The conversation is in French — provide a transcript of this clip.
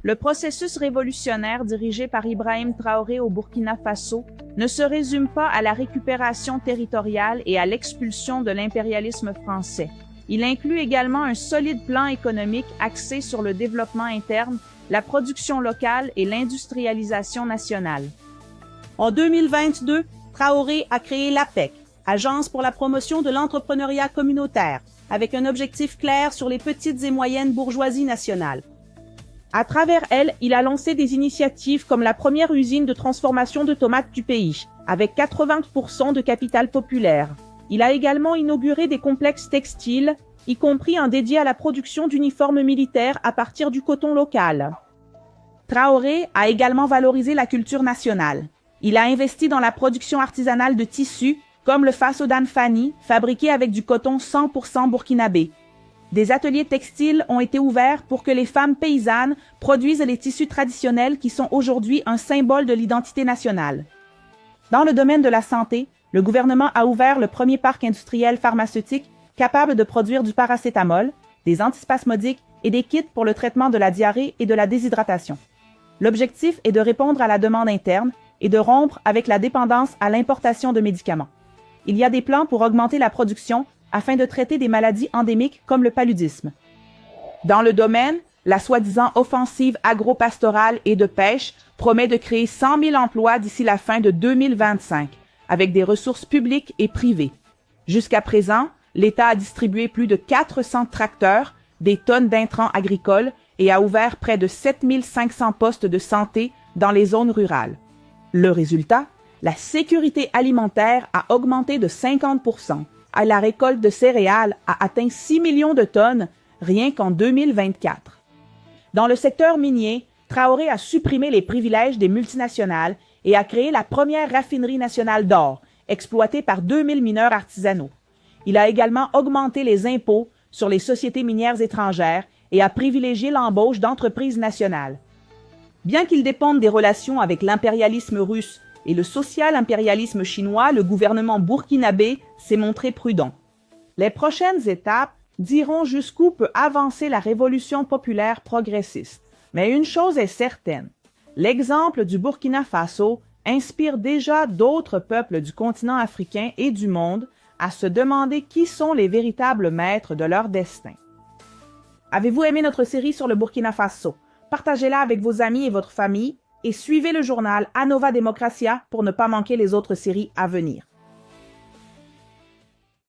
Le processus révolutionnaire dirigé par Ibrahim Traoré au Burkina Faso ne se résume pas à la récupération territoriale et à l'expulsion de l'impérialisme français. Il inclut également un solide plan économique axé sur le développement interne, la production locale et l'industrialisation nationale. En 2022, Traoré a créé l'APEC, Agence pour la promotion de l'entrepreneuriat communautaire, avec un objectif clair sur les petites et moyennes bourgeoisies nationales. À travers elle, il a lancé des initiatives comme la première usine de transformation de tomates du pays, avec 80% de capital populaire. Il a également inauguré des complexes textiles, y compris un dédié à la production d'uniformes militaires à partir du coton local. Traoré a également valorisé la culture nationale. Il a investi dans la production artisanale de tissus, comme le Fasodan Fani, fabriqué avec du coton 100% burkinabé. Des ateliers textiles ont été ouverts pour que les femmes paysannes produisent les tissus traditionnels qui sont aujourd'hui un symbole de l'identité nationale. Dans le domaine de la santé, le gouvernement a ouvert le premier parc industriel pharmaceutique capable de produire du paracétamol, des antispasmodiques et des kits pour le traitement de la diarrhée et de la déshydratation. L'objectif est de répondre à la demande interne et de rompre avec la dépendance à l'importation de médicaments. Il y a des plans pour augmenter la production afin de traiter des maladies endémiques comme le paludisme. Dans le domaine, la soi-disant offensive agro-pastorale et de pêche promet de créer 100 000 emplois d'ici la fin de 2025, avec des ressources publiques et privées. Jusqu'à présent, l'État a distribué plus de 400 tracteurs, des tonnes d'intrants agricoles et a ouvert près de 7 500 postes de santé dans les zones rurales. Le résultat, la sécurité alimentaire a augmenté de 50%. La récolte de céréales a atteint 6 millions de tonnes rien qu'en 2024. Dans le secteur minier, Traoré a supprimé les privilèges des multinationales et a créé la première raffinerie nationale d'or, exploitée par 2000 mineurs artisanaux. Il a également augmenté les impôts sur les sociétés minières étrangères et a privilégié l'embauche d'entreprises nationales. Bien qu'il dépende des relations avec l'impérialisme russe et le social-impérialisme chinois, le gouvernement burkinabé s'est montré prudent. Les prochaines étapes diront jusqu'où peut avancer la révolution populaire progressiste. Mais une chose est certaine, l'exemple du Burkina Faso inspire déjà d'autres peuples du continent africain et du monde à se demander qui sont les véritables maîtres de leur destin. Avez-vous aimé notre série sur le Burkina Faso? Partagez-la avec vos amis et votre famille et suivez le journal Anova Democracia pour ne pas manquer les autres séries à venir.